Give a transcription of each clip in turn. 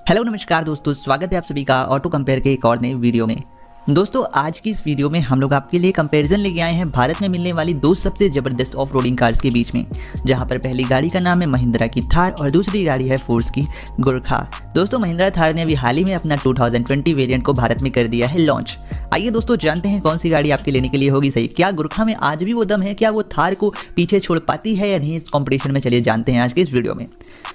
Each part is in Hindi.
हेलो नमस्कार दोस्तों, स्वागत है आप सभी का ऑटो कंपेयर के एक और नए वीडियो में। दोस्तों आज की इस वीडियो में हम लोग आपके लिए कंपैरिजन लेके आए हैं भारत में मिलने वाली दो सबसे ज़बरदस्त ऑफ रोडिंग कार्स के बीच में, जहां पर पहली गाड़ी का नाम है महिंद्रा की थार और दूसरी गाड़ी है फोर्स की गुरखा। दोस्तों महिंद्रा थार ने अभी हाल ही में अपना 2020 वेरिएंट को भारत में कर दिया है लॉन्च। आइए दोस्तों जानते हैं कौन सी गाड़ी आपके लेने के लिए होगी सही। क्या गुरखा में आज भी वो दम है, क्या वो थार को पीछे छोड़ पाती है या नहीं, इस कॉम्पिटिशन में चलिए जानते हैं आज के इस वीडियो में।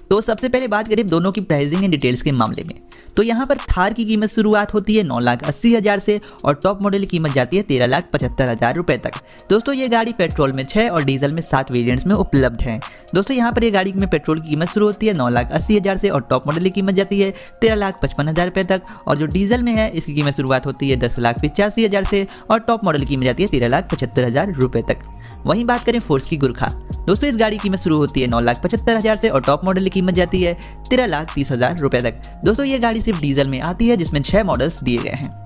तो सबसे पहले बात करें दोनों की प्राइसिंग एंड डिटेल्स के मामले में, तो यहाँ पर थार की कीमत शुरुआत होती है 9,80,000 से और टॉप मॉडल की कीमत जाती है 13,75,000 रुपए तक। दोस्तों ये गाड़ी पेट्रोल में 6 और डीजल में 7 वेरिएंट्स में उपलब्ध है। दोस्तों यहाँ पर ये गाड़ी में पेट्रोल की कीमत शुरू होती है 9,80,000 से और टॉप मॉडल की कीमत जाती है 13,55,000 रुपए तक, और जो डीजल में है इसकी कीमत शुरुआत होती है 10,85,000 से और टॉप मॉडल की कीमत जाती है 13,75,000 रुपए तक। वहीं बात करें फोर्स की गुरखा, दोस्तों इस गाड़ी की कीमत शुरू होती है 9,75,000 से और टॉप मॉडल की कीमत जाती है 13,30,000 रुपए तक। दोस्तों ये गाड़ी सिर्फ डीजल में आती है जिसमें 6 मॉडल्स दिए गए हैं।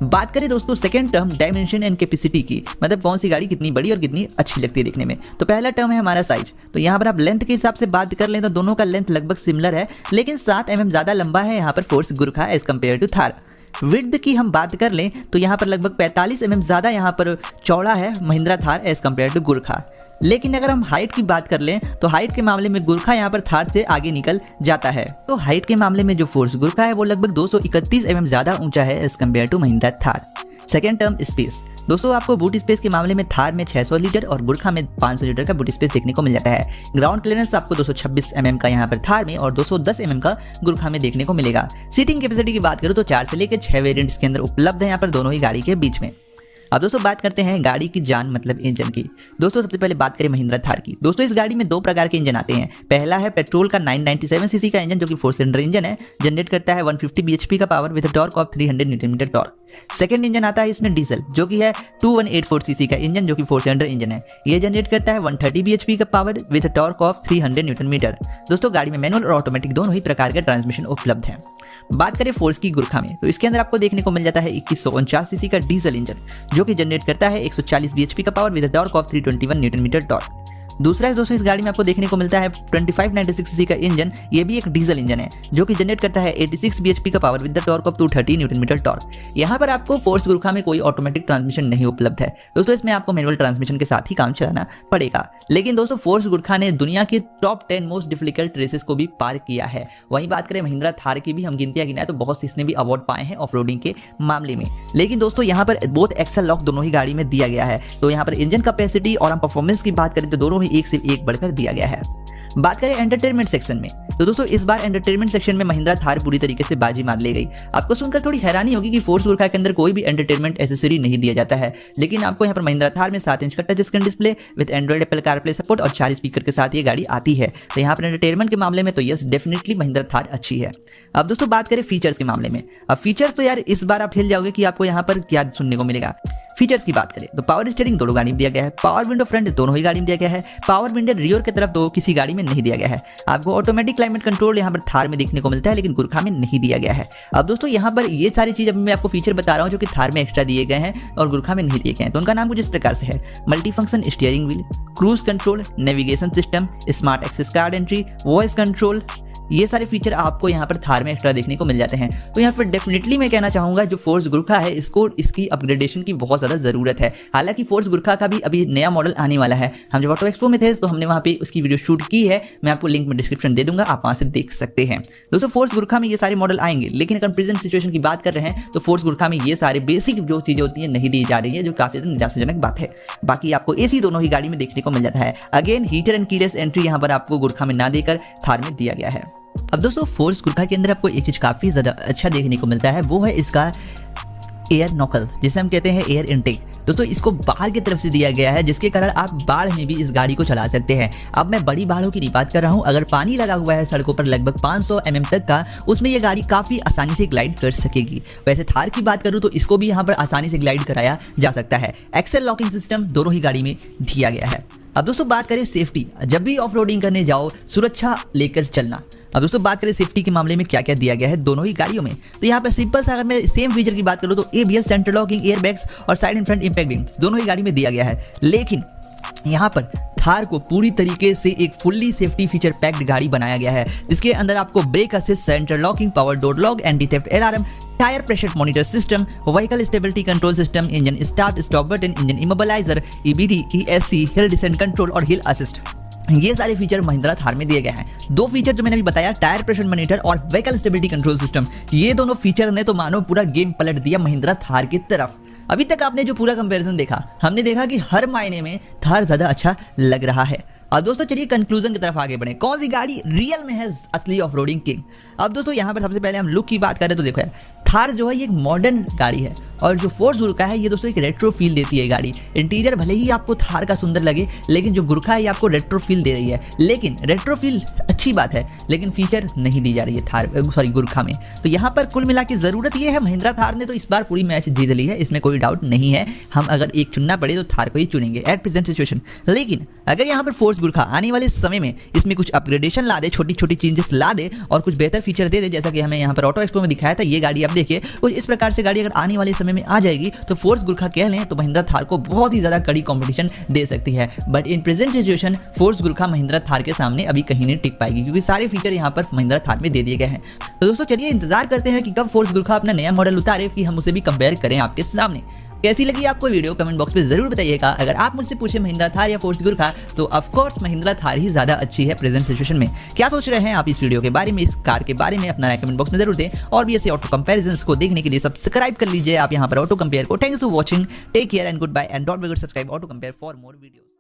बात करें दोस्तों second term dimension and capacity की, मतलब कौन सी गाड़ी कितनी बड़ी और कितनी अच्छी लगती है देखने में। तो पहला टर्म है हमारा साइज, तो यहाँ पर आप लेंथ के हिसाब से बात कर लें तो दोनों का लेंथ लगभग सिमिलर है, लेकिन 7 mm ज़्यादा लंबा है यहाँ पर Force Gurkha as compare to Thar. Width की हम बात कर लें तो यहाँ पर लगभग 45 mm ज़्यादा यहाँ पर चौड़ा है Mahindra Thar as compare to Gurkha. लेकिन अगर हम हाइट की बात कर लें तो हाइट के मामले में गुरखा यहाँ पर थार से आगे निकल जाता है। तो हाइट के मामले में जो फोर्स गुरखा है वो लगभग 231 mm ज़्यादा ऊंचा है as compare to Mahindra Thar. Second term space, दोस्तों आपको बूट स्पेस के मामले में थार में 600 लीटर और गुरखा में 500 लीटर का बूट स्पेस देखने को मिल जाता है। ग्राउंड क्लियरेंस आपको 226 mm का यहाँ पर थार में और 210 mm का गुरखा में देखने को मिलेगा। सीटिंग कैपेसिटी की बात करूँ तो 4 से लेकर 6 वेरिएंट्स के अंदर उपलब्ध है यहाँ पर दोनों ही गाड़ी के बीच में। अब दोस्तों बात करते हैं गाड़ी की जान मतलब इंजन की। दोस्तों सबसे पहले बात करें महिंद्रा थार की। दोस्तों इस गाड़ी में 2 प्रकार के इंजन आते हैं। पहला है पेट्रोल का 997 सीसी का इंजन जो कि 4 सिलेंडर इंजन है, जनरेट करता है 150 bhp का power with torque of 300 Nm torque. Second engine आता है इसमें डीजल जो कि है 2184 सीसी का इंजन जो कि 4 सिलेंडर इंजन है, ये जनरेट करता है 130 bhp का power with torque of 300 Nm। दोस्तों गाड़ी में मैनुअल और ऑटोमेटिक दोनों ही प्रकार के ट्रांसमिशन उपलब्ध है। बात करें फोर्स की गुरखा में तो इसके अंदर आपको देखने को मिल जाता है 2149 सीसी का डीजल इंजन जो कि जनरेट करता है 140 bhp का power with torque of 321 Nm torque. दूसरा है दोस्तों इस गाड़ी में आपको देखने को मिलता है 2596 सीसी का इंजन, ये भी एक डीजल इंजन है जो कि जनरेट करता है 86 bhp का power with torque of 230 Nm torque. यहाँ पर आपको फोर्स गुरखा में कोई ऑटोमेटिक ट्रांसमिशन नहीं उपलब्ध है दोस्तों, इसमें आपको मैनुअल ट्रांसमिशन के साथ ही काम चलाना पड़ेगा। लेकिन दोस्तों फोर्स गुरखा ने दुनिया के टॉप 10 मोस्ट डिफिकल्ट रेसेस को भी पार किया है। वहीं बात करें महिंद्रा थार की भी हम गिनतियां गिनाएं तो बहुत सी इसने भी अवार्ड पाए हैं ऑफ रोडिंग के मामले में। लेकिन दोस्तों यहाँ पर बोथ एक्सल लॉक दोनों ही गाड़ी में दिया गया है, तो यहाँ पर इंजन कैपेसिटी और हम परफॉर्मेंस की बात करें तो दोनों ही एक से एक बढ़कर दिया गया है। बात करें एंटरटेनमेंट सेक्शन में तो दोस्तों इस बार एंटरटेनमेंट सेक्शन में महिंद्रा थार पूरी तरीके से बाजी मार ले गई। आपको सुनकर थोड़ी हैरानी होगी कि फोर्स गुरखा के अंदर कोई भी एंटरटेनमेंट एसेसरी नहीं दिया जाता है, लेकिन आपको यहाँ पर महिंद्रा थार में 7 इंच का touch screen display with Android Apple CarPlay support और 4 स्पीकर के साथ ये गाड़ी आती है। तो यहाँ पर एंटरटेनमेंट के मामले में तो यस डेफिनेटली महिंद्रा थार अच्छी है। अब दोस्तों बात करें फीचर्स के मामले में, अब फीचर्स तो यार इस बार आप हिल जाओगे कि आपको यहाँ पर क्या सुनने को मिलेगा। फीचर्स की बात करें तो पावर स्टीयरिंग दोनों गाड़ी में दिया गया है, पावर विंडो फ्रंट दोनों ही गाड़ी में दिया गया है, पावर विंडो रियर की तरफ दो किसी गाड़ी में नहीं दिया गया है। आपको ऑटोमेटिक क्लाइमेट कंट्रोल यहाँ पर थार में देखने को मिलता है लेकिन गुरखा में नहीं दिया गया है। अब दोस्तों यहाँ पर ये सारी चीज अभी मैं आपको फीचर बता रहा हूँ जो कि थार में एक्स्ट्रा दिए गए हैं और गुरखा में नहीं दिए गए हैं। तो उनका नाम कुछ इस प्रकार से है: multi function steering wheel, cruise control, navigation system, smart access card entry, voice control, ये सारे फीचर आपको यहाँ पर थार में एक्स्ट्रा देखने को मिल जाते हैं। तो यहाँ पर डेफिनेटली मैं कहना चाहूंगा जो फोर्स गुरखा है इसको इसकी अपग्रेडेशन की बहुत ज़्यादा ज़रूरत है। हालांकि फोर्स गुरखा का भी अभी नया मॉडल आने वाला है। हम जब ऑटो एक्सपो में थे तो हमने वहाँ पे उसकी वीडियो शूट की है, मैं आपको लिंक में डिस्क्रिप्शन दे दूंगा, आप वहाँ से देख सकते हैं। दोस्तों फोर्स गुरखा में ये सारे मॉडल आएंगे, लेकिन अगर प्रेजेंट सिचुएशन की बात कर रहे हैं तो फोर्स गुरखा में ये सारे बेसिक जो चीज़ें होती हैं नहीं दी जा रही है, जो काफ़ी निराशाजनक बात है। बाकी आपको एसी दोनों ही गाड़ी में देखने को मिल जाता है। Again heater and keyless entry यहाँ पर आपको गुरखा में ना देकर थार में दिया गया है। अब दोस्तों फोर्स गुरखा के अंदर आपको एक चीज़ काफ़ी ज़्यादा अच्छा देखने को मिलता है, वो है इसका एयर नॉकल जिसे हम कहते हैं एयर इनटेक। दोस्तों इसको बाहर की तरफ से दिया गया है जिसके कारण आप बाढ़ में भी इस गाड़ी को चला सकते हैं। अब मैं बड़ी बाढ़ों की नहीं बात कर रहा हूं, अगर पानी लगा हुआ है सड़कों पर लगभग 500 mm तक का, उसमें ये गाड़ी काफ़ी आसानी से ग्लाइड कर सकेगी। वैसे थार की बात करूं तो इसको भी यहाँ पर आसानी से ग्लाइड कराया जा सकता है। एक्सेल लॉकिंग सिस्टम दोनों ही गाड़ी में दिया गया है। अब दोस्तों बात करें सेफ्टी, जब भी ऑफ रोडिंग करने जाओ सुरक्षा लेकर चलना। अब दोस्तों बात करें सेफ्टी के मामले में क्या क्या दिया गया है दोनों ही गाड़ियों में, तो यहाँ पर सिंपल सा अगर मैं सेम फीचर की बात करूँ तो ABS, central locking, air bags और side and front impact beams दोनों ही गाड़ी में दिया गया है। लेकिन यहाँ पर थार को पूरी तरीके से एक फुल्ली सेफ्टी फीचर पैक्ड गाड़ी बनाया गया है, जिसके अंदर आपको brake assist, centre locking, power door lock, anti theft alarm, tyre pressure monitor system, vehicle stability control system, engine start stop button, engine immobiliser, EBD, ESC, hill descent control और हिल असिस्ट, ये सारे फीचर महिंद्रा थार में दिए गए हैं। दो फीचर जो मैंने अभी बताया, टायर प्रेशर मॉनिटर और व्हीकल स्टेबिलिटी कंट्रोल सिस्टम, ये दोनों फीचर ने तो मानो पूरा गेम पलट दिया महिंद्रा थार की तरफ। अभी तक आपने जो पूरा कंपैरिजन देखा, हमने देखा कि हर मायने में थार ज्यादा अच्छा लग रहा है। अब दोस्तों चलिए कंक्लूजन की तरफ आगे बढ़े, कौन सी गाड़ी रियल में है असली ऑफ रोडिंग किंग। अब दोस्तों यहाँ पर सबसे पहले हम लुक की बात करें तो देखो यार, थार जो है ये एक मॉडर्न गाड़ी है और जो फोर्स गुरखा है ये दोस्तों एक रेट्रो फील देती है गाड़ी। इंटीरियर भले ही आपको थार का सुंदर लगे, लेकिन जो गुरखा है ये आपको रेट्रो फील दे रही है। लेकिन रेट्रो फील अच्छी बात है, लेकिन फीचर नहीं दी जा रही है थार गुरखा में। तो यहाँ पर कुल मिला के जरूरत ये है, महिंद्रा थार ने तो इस बार पूरी मैच जीत ली है, इसमें कोई डाउट नहीं है। हम अगर एक चुनना पड़े तो थार को ही चुनेंगे एट प्रेजेंट सिचुएशन। लेकिन अगर यहाँ पर फोर्स गुरखा आने वाले समय में इसमें कुछ अपग्रेडेशन ला दे, छोटी छोटी चेंजेस ला दे और कुछ बेहतर फीचर दे दे, जैसा कि हमें यहाँ पर ऑटो एक्सपो में दिखाया था, ये गाड़ी आप देखिए कुछ इस प्रकार से गाड़ी अगर आने वाले समय में आ जाएगी तो फोर्स गुरखा कह लें तो महिंद्रा थार को बहुत ही ज्यादा कड़ी कंपटीशन दे सकती है। But in present situation force Gurkha Mahindra Thar के सामने अभी कहीं नहीं टिक पाएगी, क्योंकि सारे फीचर यहाँ पर महिंद्रा थार में दे दिए गए हैं। तो दोस्तों चलिए इंतजार करते हैं कि कब फोर्स गुरखा अपना नया मॉडल उतारे कि हम उसे भी कंपेयर करें आपके सामने। कैसी लगी आपको वीडियो कमेंट बॉक्स में जरूर बताइएगा। अगर आप मुझसे पूछे महिंद्रा थार या फोर्स गुरखा, तो ऑफ कोर्स महिंद्रा थार ही ज्यादा अच्छी है प्रेजेंट सिचुएशन में। क्या सोच रहे हैं आप इस वीडियो के बारे में, इस कार के बारे में, अपना राय कमेंट बॉक्स में जरूर दें। और भी ऐसे ऑटो कंपैरिजंस को देखने के लिए सब्सक्राइब कर लीजिए आप यहाँ पर ऑटो कंपेयर को। Thanks for watching, take care and good bye and don't forget to subscribe auto compare for more videos.